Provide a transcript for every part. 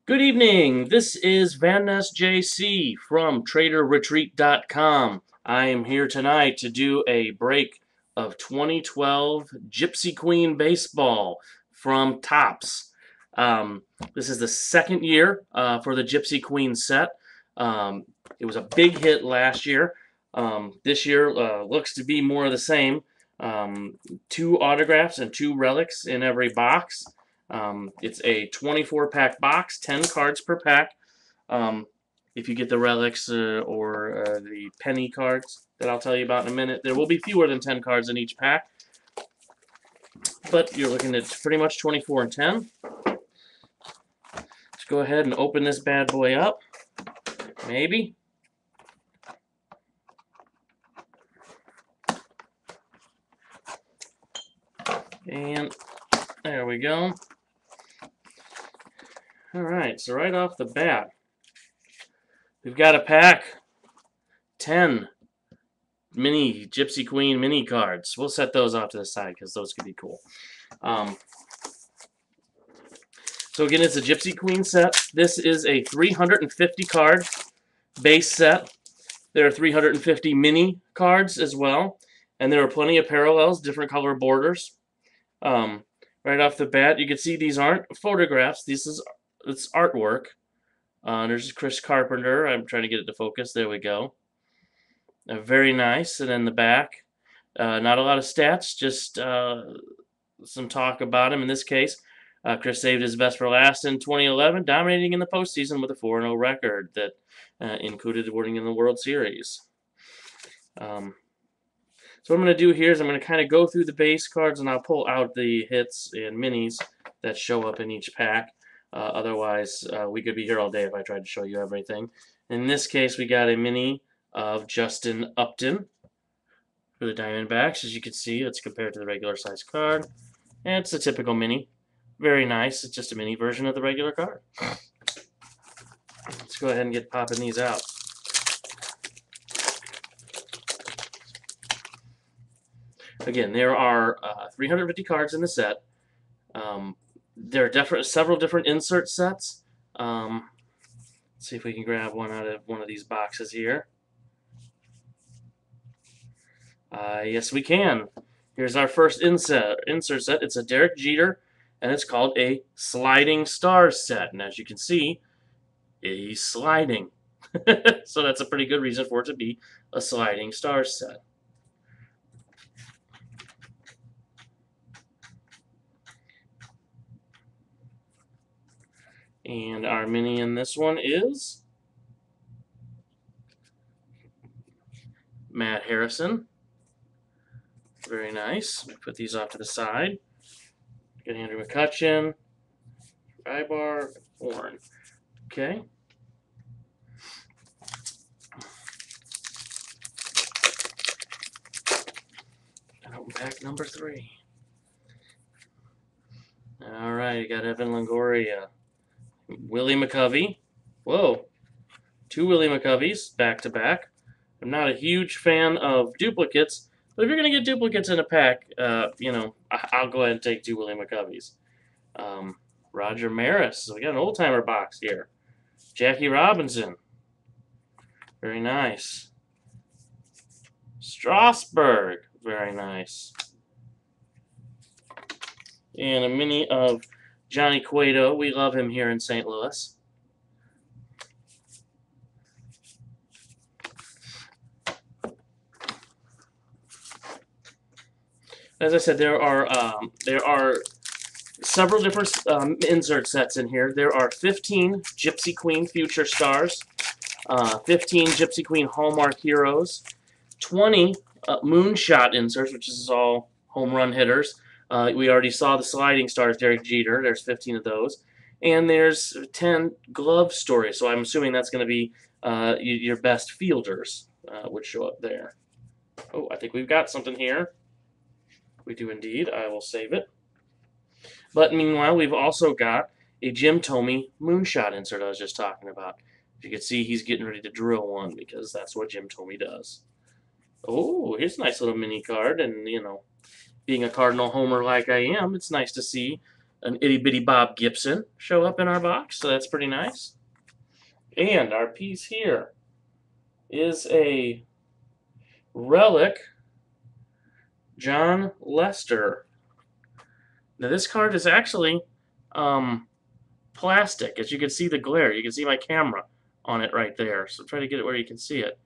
Good evening. This is vannestjc from TraderRetreat.com. I am here tonight to do a break of 2012 Gypsy Queen Baseball from Topps. This is the second year for the Gypsy Queen set. Um, it was a big hit last year. This year looks to be more of the same. Two autographs and two relics in every box. It's a 24-pack box, 10 cards per pack. Um, if you get the relics or the penny cards that I'll tell you about in a minute, there will be fewer than 10 cards in each pack. But you're looking at pretty much 24 and 10. Let's go ahead and open this bad boy up. Maybe. And there we go. Alright, so right off the bat, we've got a pack. 10 mini Gypsy Queen mini cards. We'll set those off to the side because those could be cool. So again, it's a Gypsy Queen set. This is a 350 card base set. There are 350 mini cards as well, and there are plenty of parallels, different color borders. Right off the bat, you can see these aren't photographs. It's artwork. There's Chris Carpenter. I'm trying to get it to focus. There we go. Very nice. And then the back, not a lot of stats, just some talk about him. In this case, Chris saved his best for last in 2011, dominating in the postseason with a 4-0 record that included winning in the World Series. So what I'm going to do here is I'm going to kind of go through the base cards, and I'll pull out the hits and minis that show up in each pack. Otherwise, we could be here all day if I tried to show you everything. In this case, we got a mini of Justin Upton for the Diamondbacks. As you can see, it's compared to the regular size card. And it's a typical mini. Very nice. It's just a mini version of the regular card. Let's go ahead and get popping these out. Again, there are 350 cards in the set. There are several different insert sets. Let's see if we can grab one out of one of these boxes here. Yes, we can. Here's our first insert set. It's a Derek Jeter, and it's called a sliding stars set. And as you can see, he's sliding. So that's a pretty good reason for it to be a sliding stars set. And our mini in this one is Matt Harrison. Very nice. Put these off to the side. Get Andrew McCutcheon, Rybar, Warren. Okay. And open pack number 3. All right, you got Evan Longoria, Willie McCovey. Whoa, 2 Willie McCoveys back to back. I'm not a huge fan of duplicates, but if you're going to get duplicates in a pack, I'll go ahead and take 2 Willie McCoveys. Roger Maris. So we got an old-timer box here. Jackie Robinson. Very nice. Strasburg. Very nice. And a mini of Johnny Cueto. We love him here in St. Louis. As I said, there are several different insert sets in here. There are 15 Gypsy Queen Future Stars, 15 Gypsy Queen Hallmark Heroes, 20 Moonshot inserts, which is all home run hitters. We already saw the sliding stars, Derek Jeter. There's 15 of those. And there's 10 glove stories. So I'm assuming that's going to be your best fielders would show up there. Oh, I think we've got something here. We do indeed. I will save it. But meanwhile, we've also got a Jim Thome Moonshot insert I was just talking about. If you can see, he's getting ready to drill one because that's what Jim Thome does. Oh, here's a nice little mini card. And, being a Cardinal homer like I am, it's nice to see an itty bitty Bob Gibson show up in our box, so that's pretty nice. And our piece here is a relic John Lester. Now this card is actually plastic. As you can see the glare, you can see my camera on it right there. So try to get it where you can see it.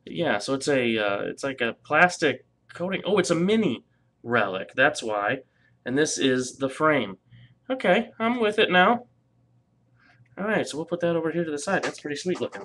But yeah, so it's like a plastic coating. Oh, it's a mini relic. That's why. And this is the frame. Okay, I'm with it now. All right, so we'll put that over here to the side. That's pretty sweet looking.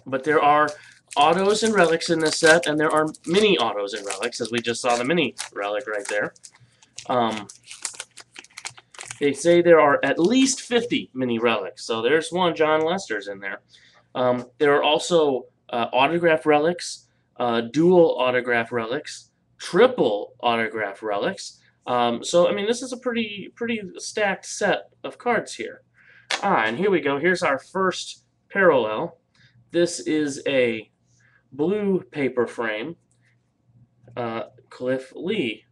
But there are autos and relics in this set, and there are mini autos and relics, as we just saw the mini relic right there. They say there are at least 50 mini relics, so there's one John Lester's in there. There are also autograph relics, dual autograph relics, triple autograph relics. So, I mean, this is a pretty stacked set of cards here. And here we go. Here's our first parallel. This is a blue paper frame, Cliff Lee.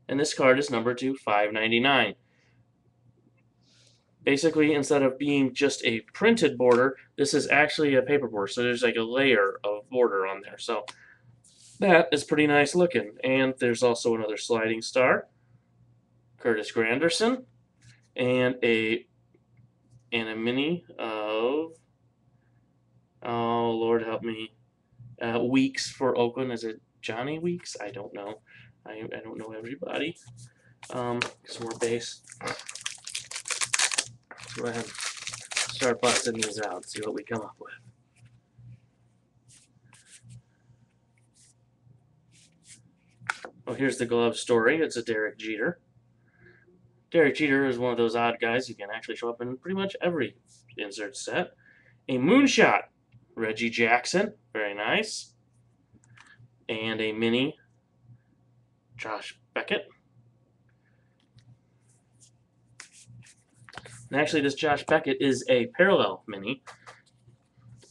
And this card is numbered to 599. Basically, instead of being just a printed border, this is actually a paper border. So there's like a layer of border on there. So that is pretty nice looking. And there's also another sliding star, Curtis Granderson, and a mini of, oh Lord help me, Weeks for Oakland. Is it Johnny Weeks? I don't know. I don't know everybody. Some more base. Let's go ahead and start busting these out, see what we come up with. Oh, here's the glove story. It's a Derek Jeter. Derek Jeter is one of those odd guys who can actually show up in pretty much every insert set. A moonshot, Reggie Jackson. Very nice. And a mini, Josh Beckett. And actually, this Josh Beckett is a parallel mini.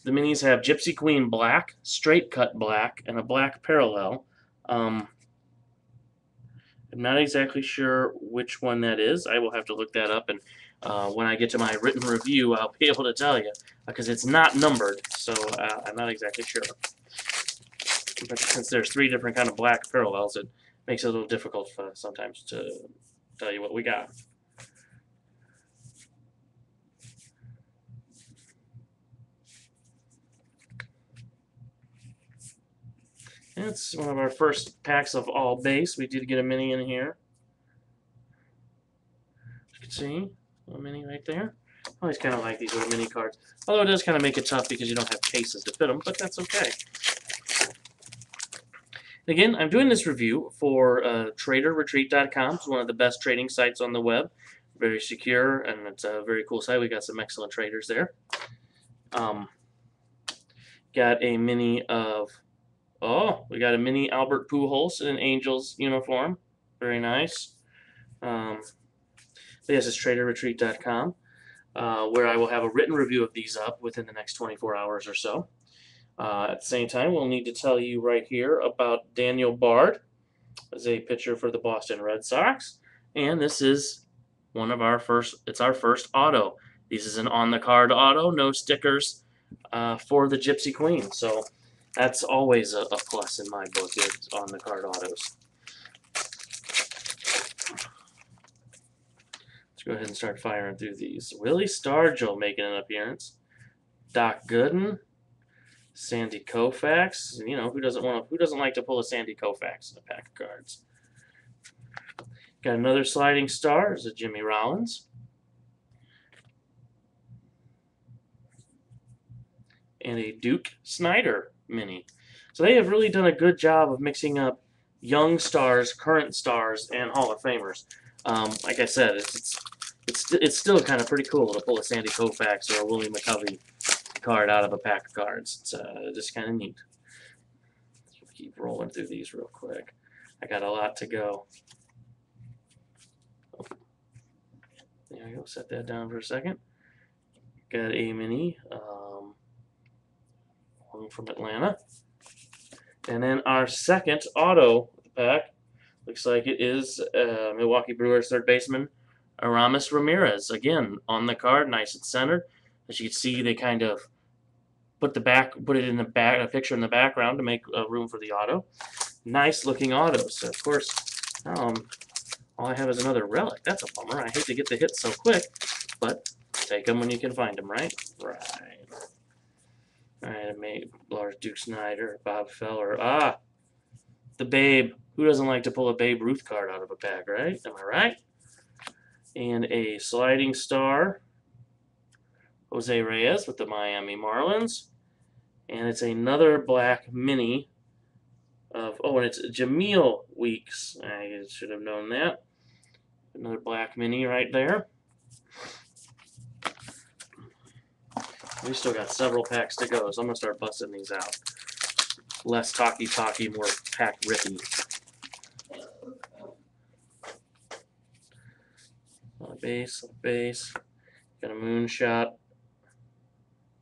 The minis have Gypsy Queen black, straight cut black, and a black parallel. I'm not exactly sure which one that is. I will have to look that up, and when I get to my written review, I'll be able to tell you, because it's not numbered, so I'm not exactly sure. But since there's 3 different kind of black parallels, it makes it a little difficult sometimes to tell you what we got. And it's one of our first packs of all base. We did get a mini in here. As you can see, a mini right there. I always kind of like these little mini cards. Although it does kind of make it tough because you don't have cases to fit them, but that's okay. Again, I'm doing this review for TraderRetreat.com. It's one of the best trading sites on the web. Very secure, and it's a very cool site. We got some excellent traders there. Got a mini of... Oh, we got a mini Albert Pujols in an Angels uniform. Very nice. This is TraderRetreat.com, where I will have a written review of these up within the next 24 hours or so. At the same time, we'll need to tell you right here about Daniel Bard as a pitcher for the Boston Red Sox. And this is one of our first, it's our first auto. This is an on-the-card auto, no stickers for the Gypsy Queen. So that's always a plus in my book, is on the card autos. Let's go ahead and start firing through these. Willie Stargell making an appearance. Doc Gooden, Sandy Koufax. You know, who doesn't like to pull a Sandy Koufax in a pack of cards? Got another sliding star. Is a Jimmy Rollins. And a Duke Snyder mini. So they have really done a good job of mixing up young stars, current stars, and Hall of Famers. Like I said, it's still kind of pretty cool to pull a Sandy Koufax or a Willie McCovey card out of a pack of cards. It's just kind of neat. Let's keep rolling through these real quick. I got a lot to go. There we go. Set that down for a second. Got a mini. One from Atlanta. And then our second auto pack, Looks like it is Milwaukee Brewers third baseman Aramis Ramirez. Again, on the card, nice and centered. As you can see, they kind of put it in the back, a picture in the background to make room for the auto. Nice looking autos. So of course, all I have is another relic. That's a bummer. I hate to get the hits so quick, but take them when you can find them, right? Right. All right, I made Lars Duke Snyder, Bob Feller. Ah, the Babe. Who doesn't like to pull a Babe Ruth card out of a pack, right? Am I right? And a sliding star, Jose Reyes with the Miami Marlins. And it's another black mini of, oh, and it's Jameel Weeks. I should have known that. Another black mini right there. We still got several packs to go, so I'm going to start busting these out. Less talky, more pack rippy. Base. Got a moonshot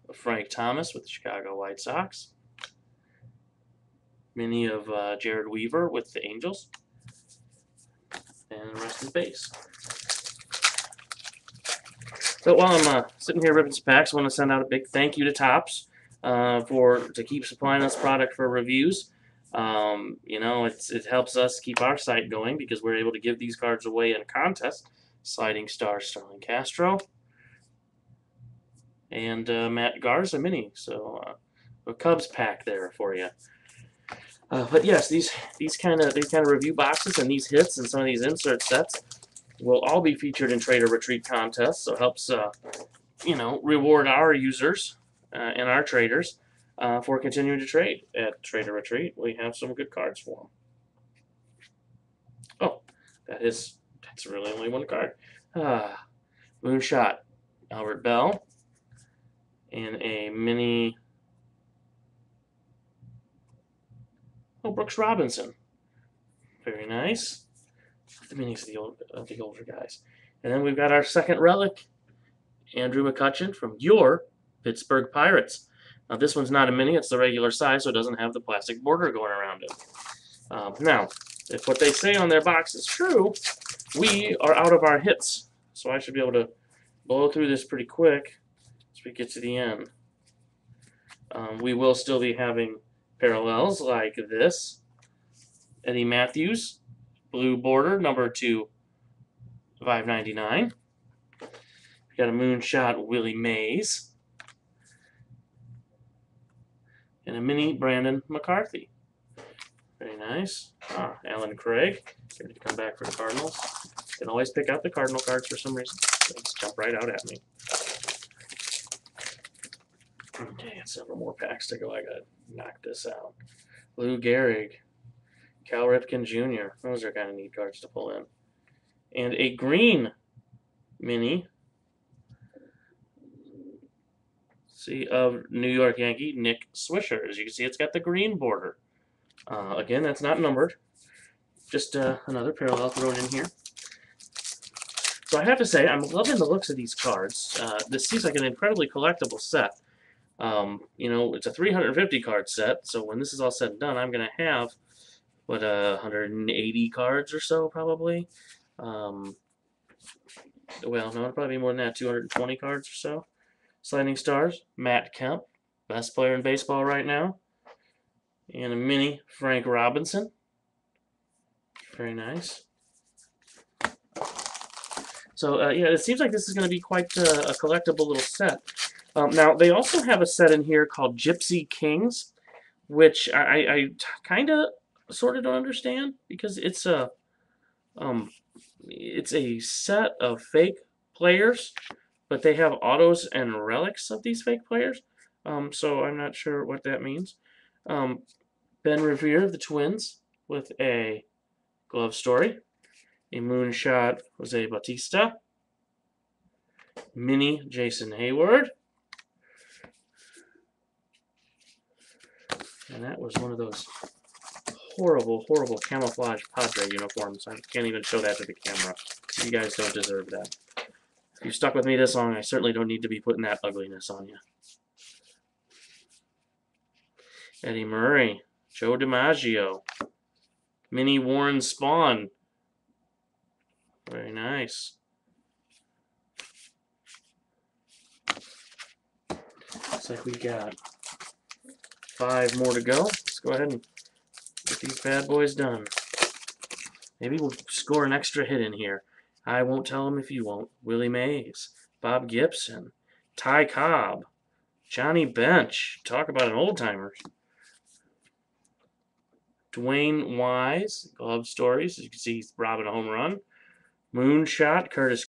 of Frank Thomas with the Chicago White Sox. Mini of Jared Weaver with the Angels. And the rest is base. So while I'm sitting here ripping some packs, I want to send out a big thank you to Topps to keep supplying us product for reviews. You know, it helps us keep our site going because we're able to give these cards away in a contest. Sliding Star Sterling Castro and Matt Garza mini. So a Cubs pack there for you. But yes, these kind of review boxes and these hits and some of these insert sets will all be featured in Trader Retreat contests. So it helps you know, reward our users and our traders for continuing to trade at Trader Retreat. We have some good cards for them. Oh, that's really only one card. Moonshot, Albert Bell, and a mini. Oh, Brooks Robinson. Very nice. The minis of the older guys. And then we've got our second relic, Andrew McCutchen from your Pittsburgh Pirates. Now this one's not a mini, it's the regular size, so it doesn't have the plastic border going around it. Now, if what they say on their box is true, we are out of our hits. So I should be able to blow through this pretty quick as we get to the end. We will still be having parallels like this. Eddie Matthews, blue border, number 2/599. We got a moonshot Willie Mays. And a mini Brandon McCarthy. Very nice. Alan Craig, ready to come back for the Cardinals. Can always pick out the Cardinal cards for some reason. They just jump right out at me. Okay, several more packs to go. I gotta knock this out. Lou Gehrig, Cal Ripken Jr. Those are kind of neat cards to pull in. And a green mini. See, of New York Yankee Nick Swisher. As you can see, it's got the green border. Again, that's not numbered. Just another parallel thrown in here. So I have to say, I'm loving the looks of these cards. This seems like an incredibly collectible set. You know, it's a 350 card set, so when this is all said and done, I'm going to have, what, 180 cards or so, probably. Well, no, it'll probably be more than that, 220 cards or so. Sliding Stars, Matt Kemp, best player in baseball right now. And a mini Frank Robinson. Very nice. So, yeah, it seems like this is going to be quite a collectible little set. Now, they also have a set in here called Gypsy Kings, which I kind of sort of don't understand because it's a set of fake players, but they have autos and relics of these fake players. So I'm not sure what that means. Ben Revere of the Twins with a glove story, a moonshot Jose Bautista, mini Jason Hayward, and that was one of those horrible, horrible camouflage Padre uniforms. I can't even show that to the camera. You guys don't deserve that. If you've stuck with me this long, I certainly don't need to be putting that ugliness on you. Eddie Murray, Joe DiMaggio, Mini Warren Spawn. Very nice. Looks like we got 5 more to go. Let's go ahead and get these bad boys done. Maybe we'll score an extra hit in here. I won't tell him if you won't. Willie Mays, Bob Gibson, Ty Cobb, Johnny Bench. Talk about an old-timer. Dwayne Wise, Glove Stories. As you can see, he's robbing a home run. Moonshot, Curtis